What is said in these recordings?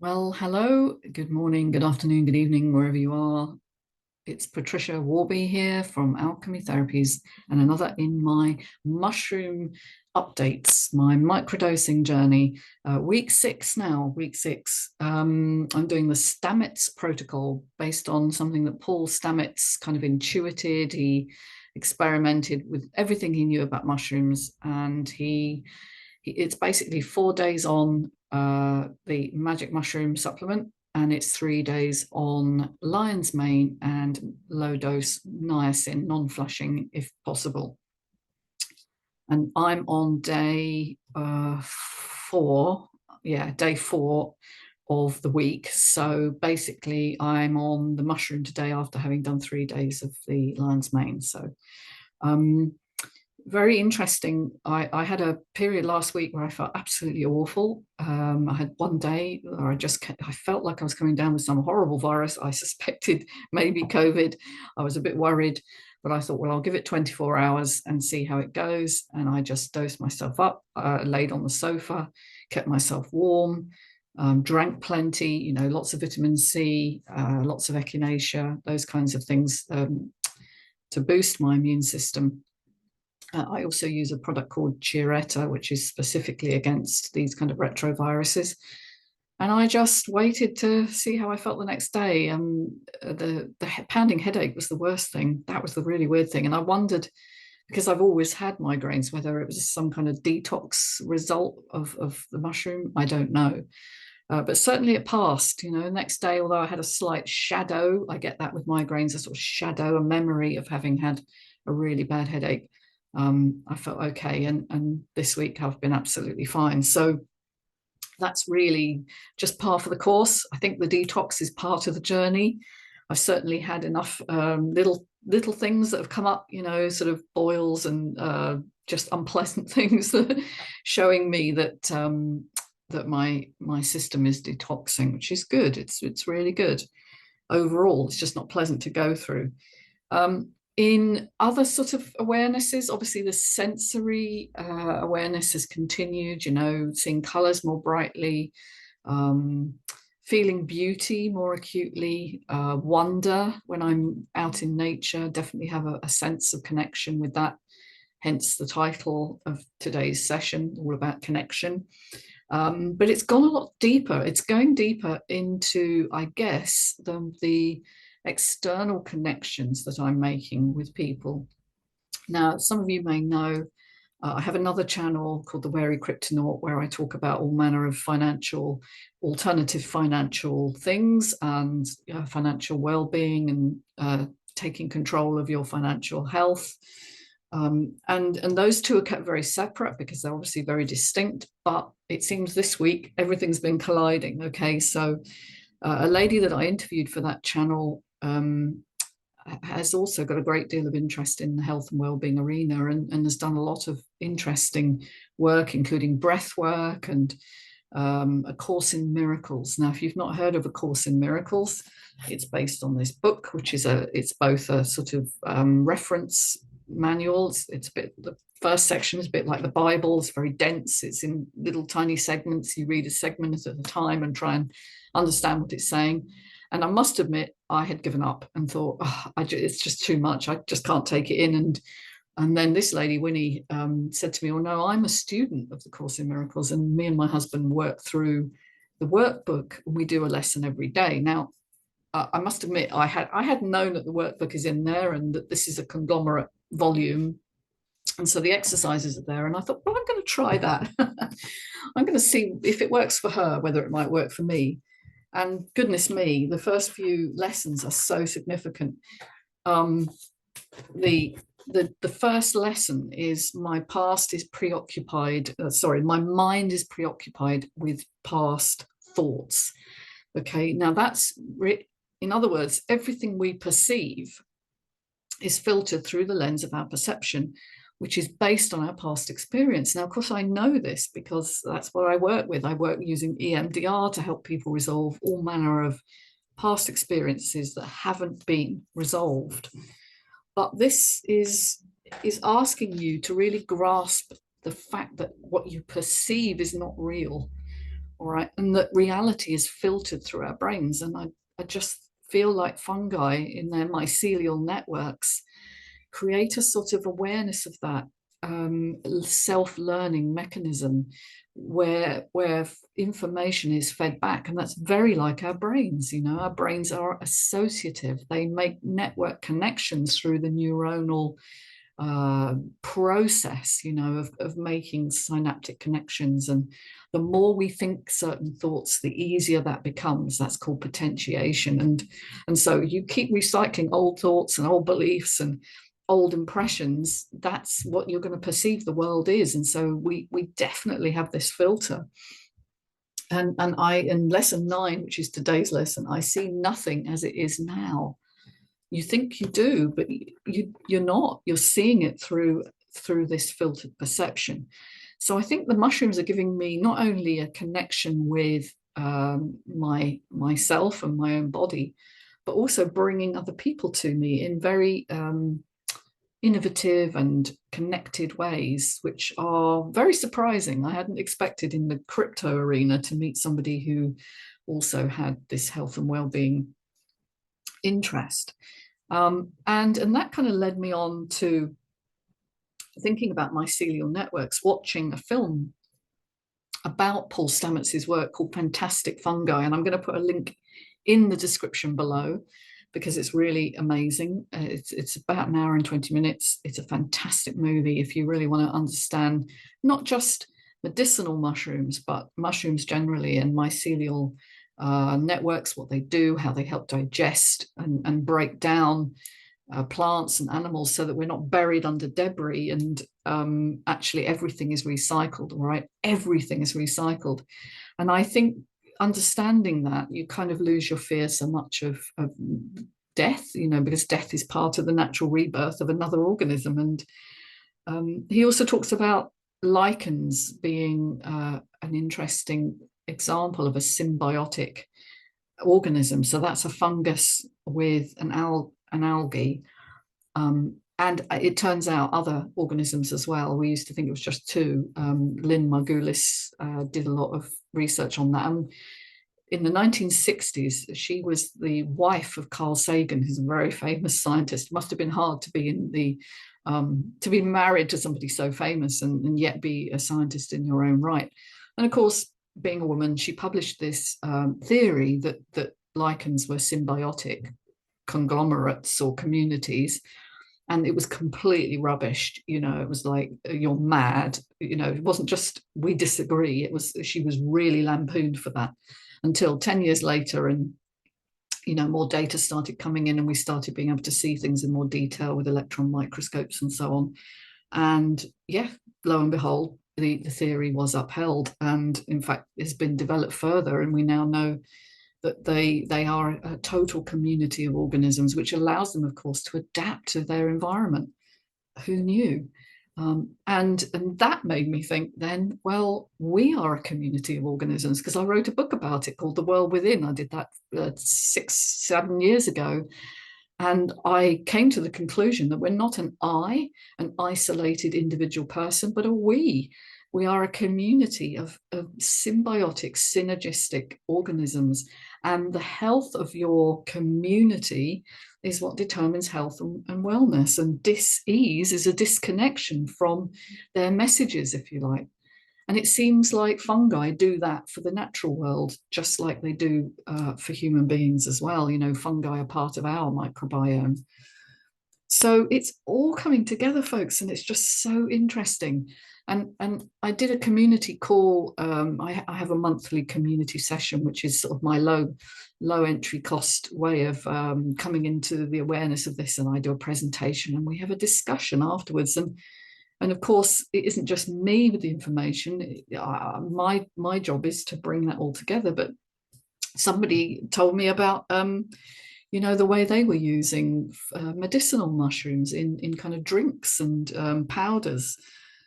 Well, hello, good morning, good afternoon, good evening, wherever you are. It's Patricia Warby here from Alchemy Therapies and another in my mushroom updates, my microdosing journey. Week 6 now, week 6. I'm doing the Stamets Protocol based on something that Paul Stamets kind of intuited. He experimented with everything he knew about mushrooms, and it's basically 4 days on the magic mushroom supplement, and it's 3 days on lion's mane and low dose niacin, non-flushing if possible. And I'm on day 4, day 4 of the week. So basically, I'm on the mushroom today after having done 3 days of the lion's mane. So um, very interesting. I had a period last week where I felt absolutely awful. I had one day where I felt like I was coming down with some horrible virus. I suspected maybe COVID. I was a bit worried, but I thought, well, I'll give it 24 hours and see how it goes. And I just dosed myself up, laid on the sofa, kept myself warm, drank plenty, lots of vitamin C, lots of echinacea, those kinds of things to boost my immune system. I also use a product called Chiaretta, which is specifically against these kind of retroviruses. And I just waited to see how I felt the next day. The pounding headache was the worst thing. That was the really weird thing. And I wondered, because I've always had migraines, whether it was some kind of detox result of the mushroom. I don't know. But certainly it passed. The next day, although I had a slight shadow, I get that with migraines, a sort of shadow, a memory of having had a really bad headache. I felt okay, and this week I've been absolutely fine. So that's really just par for the course. I think the detox is part of the journey. I've certainly had enough little things that have come up, sort of boils and just unpleasant things that showing me that that my system is detoxing, which is good. It's really good overall. It's just not pleasant to go through. In other sort of awarenesses, obviously the sensory awareness has continued, seeing colors more brightly, feeling beauty more acutely, wonder when I'm out in nature, definitely have a sense of connection with that, hence the title of today's session, all about connection. But it's gone a lot deeper. It's going deeper into, I guess, the external connections that I'm making with people. Now, some of you may know I have another channel called The Wary Cryptonaut, where I talk about all manner of alternative financial things and financial well-being and taking control of your financial health. And those two are kept very separate because they're obviously very distinct, but it seems this week everything's been colliding. Okay, so a lady that I interviewed for that channel has also got a great deal of interest in the health and well-being arena, and has done a lot of interesting work, including breath work and a course in miracles. Now, if you've not heard of A Course in Miracles, it's based on this book, which is it's both a sort of reference manual. It's a bit, the first section is a bit like the Bible. It's very dense. It's in little tiny segments. You read a segment at a time and try and understand what it's saying. And I must admit, I had given up and thought, it's just too much. I just can't take it in. And then this lady, Winnie, said to me, oh, no, I'm a student of the Course in Miracles. And me and my husband work through the workbook. And we do a lesson every day. Now, I must admit, I had known that the workbook is in there and that this is a conglomerate volume. And so the exercises are there. And I thought, well, I'm going to try that. I'm going to see if it works for her, whether it might work for me. And goodness me, the first few lessons are so significant. The first lesson is my past is preoccupied. My mind is preoccupied with past thoughts. Okay, now in other words, everything we perceive is filtered through the lens of our perception, which is based on our past experience. Now, of course, I know this because that's what I work with. I work using EMDR to help people resolve all manner of past experiences that haven't been resolved. But this is asking you to really grasp the fact that what you perceive is not real. all right, and that reality is filtered through our brains. And I just feel like fungi in their mycelial networks create a sort of awareness of that self-learning mechanism where information is fed back, and that's very like our brains. Our brains are associative. They make network connections through the neuronal process, of making synaptic connections. And the more we think certain thoughts, the easier that becomes. That's called potentiation. And so you keep recycling old thoughts and old beliefs and old impressions. That's what you're going to perceive the world is. And so we definitely have this filter. And in lesson 9, which is today's lesson, I see nothing as it is now. You think you do, but you're not. You're seeing it through this filtered perception. So I think the mushrooms are giving me not only a connection with myself and my own body, but also bringing other people to me in very innovative and connected ways, which are very surprising. I hadn't expected in the crypto arena to meet somebody who also had this health and well-being interest. And that kind of led me on to thinking about mycelial networks, watching a film about Paul Stamets' work called Fantastic Fungi. And I'm going to put a link in the description below because it's really amazing. It's about an hour and 20 minutes. It's a fantastic movie if you really want to understand not just medicinal mushrooms, but mushrooms generally and mycelial networks, what they do, how they help digest and break down plants and animals so that we're not buried under debris. And actually everything is recycled, right? Everything is recycled. And I think understanding that, you kind of lose your fear so much of death, because death is part of the natural rebirth of another organism. And he also talks about lichens being an interesting example of a symbiotic organism. So that's a fungus with an algae. And it turns out other organisms as well. We used to think it was just two. Lynn Margulis did a lot of research on that. And in the 1960s, she was the wife of Carl Sagan, who's a very famous scientist. It must have been hard to be to be married to somebody so famous and yet be a scientist in your own right. And of course, being a woman, she published this theory that lichens were symbiotic conglomerates or communities, and it was completely rubbished. It was like, you're mad. It wasn't just we disagree. It was, she was really lampooned for that until 10 years later, and more data started coming in, and we started being able to see things in more detail with electron microscopes and so on. And yeah, lo and behold, the theory was upheld, and in fact has been developed further, and we now know that they are a total community of organisms, which allows them, of course, to adapt to their environment. Who knew? And that made me think then, well, we are a community of organisms, because I wrote a book about it called The World Within. I did that 6-7 years ago. And I came to the conclusion that we're not an isolated individual person, but a we. We are a community of symbiotic, synergistic organisms. And the health of your community is what determines health and wellness. And dis-ease is a disconnection from their messages, if you like. And it seems like fungi do that for the natural world, just like they do for human beings as well. Fungi are part of our microbiome. So it's all coming together, folks, and it's just so interesting. And I did a community call. I have a monthly community session, which is sort of my low entry cost way of coming into the awareness of this. And I do a presentation, and we have a discussion afterwards. And of course, it isn't just me with the information. My job is to bring that all together. But somebody told me about the way they were using medicinal mushrooms in kind of drinks and powders.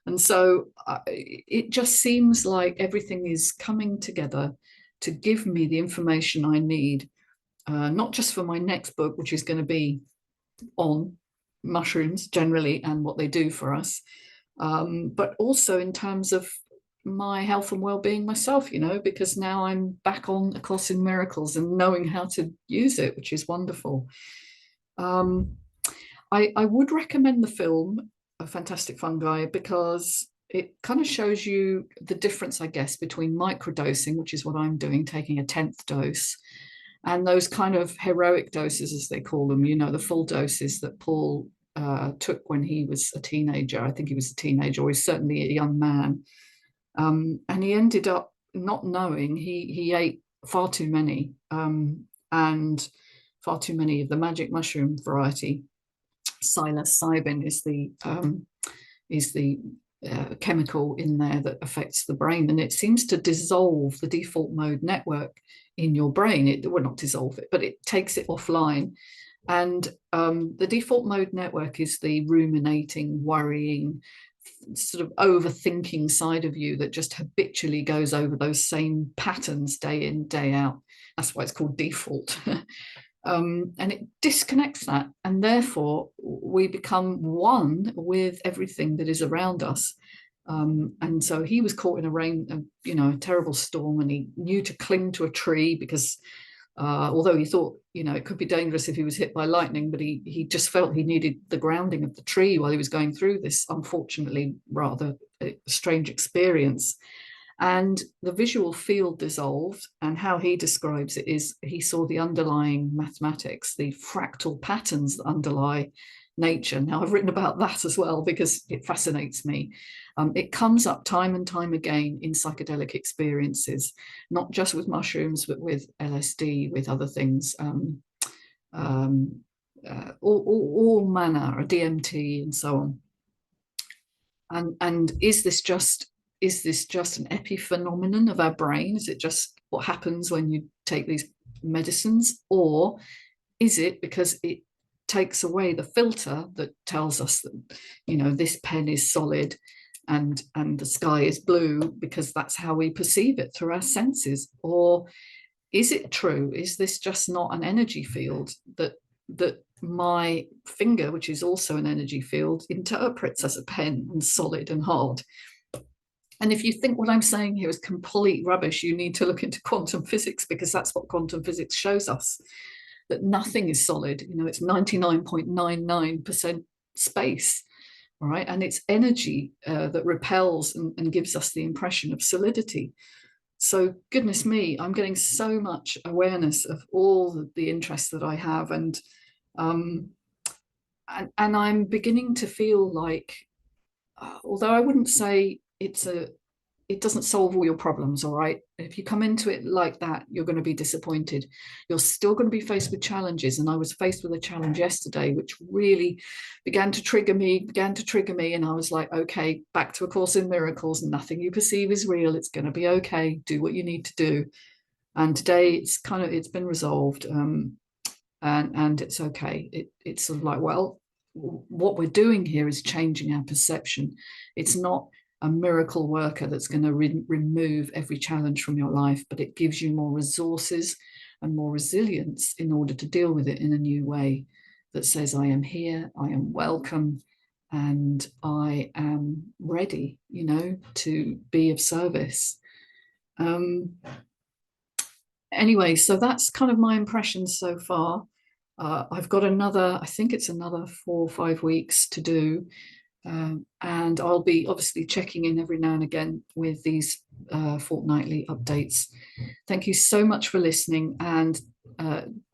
And so it just seems like everything is coming together to give me the information I need, not just for my next book, which is going to be on mushrooms generally and what they do for us, but also in terms of my health and well-being myself, you know, because now I'm back on A Course in Miracles and knowing how to use it, which is wonderful. I would recommend the film Fantastic Fungi because it kind of shows you the difference, I guess, between microdosing, which is what I'm doing, taking a 10th dose, and those kind of heroic doses, as they call them, you know, the full doses that Paul took when he was a teenager. I think he was a teenager, or he's certainly a young man. And he ended up not knowing he ate far too many, and far too many of the magic mushroom variety. Psilocybin is the chemical in there that affects the brain, and it seems to dissolve the default mode network in your brain. It will not dissolve it, but it takes it offline. And the default mode network is the ruminating, worrying, sort of overthinking side of you that just habitually goes over those same patterns day in, day out. That's why it's called default. And it disconnects that, and therefore we become one with everything that is around us. And so he was caught in a terrible storm, and he knew to cling to a tree because although he thought, it could be dangerous if he was hit by lightning, but he just felt he needed the grounding of the tree while he was going through this, unfortunately, rather strange experience. And the visual field dissolved, and how he describes it is he saw the underlying mathematics, the fractal patterns that underlie nature. Now, I've written about that as well because it fascinates me. It comes up time and time again in psychedelic experiences, not just with mushrooms, but with LSD, with other things, all manner, DMT, and so on. And is this just an epiphenomenon of our brain? Is it just what happens when you take these medicines? Or is it because it takes away the filter that tells us that, this pen is solid and the sky is blue, because that's how we perceive it through our senses? Or is it true? Is this just not an energy field that my finger, which is also an energy field, interprets as a pen and solid and hard? And if you think what I'm saying here is complete rubbish, you need to look into quantum physics, because that's what quantum physics shows us, that nothing is solid. It's 99.99% space, all right? And it's energy that repels and gives us the impression of solidity. So goodness me, I'm getting so much awareness of all the interests that I have, and I'm beginning to feel like, although I wouldn't say it doesn't solve all your problems, all right? If you come into it like that, you're going to be disappointed. You're still going to be faced with challenges. And I was faced with a challenge yesterday, which really began to trigger me. And I was like, okay, back to A Course in Miracles. Nothing you perceive is real. It's going to be okay. Do what you need to do. And today it's been resolved. And it's okay. It's sort of like, well, what we're doing here is changing our perception. It's not a miracle worker that's going to remove every challenge from your life, but it gives you more resources and more resilience in order to deal with it in a new way that says, I am here, I am welcome, and I am ready, to be of service. Anyway, so that's kind of my impressions so far. I've got I think it's another 4 or 5 weeks to do. And I'll be obviously checking in every now and again with these fortnightly updates. Thank you so much for listening, and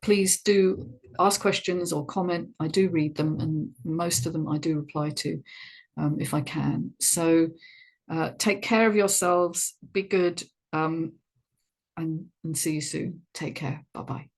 please do ask questions or comment. I do read them, and most of them I do reply to if I can. So take care of yourselves, be good, and see you soon. Take care. Bye-bye.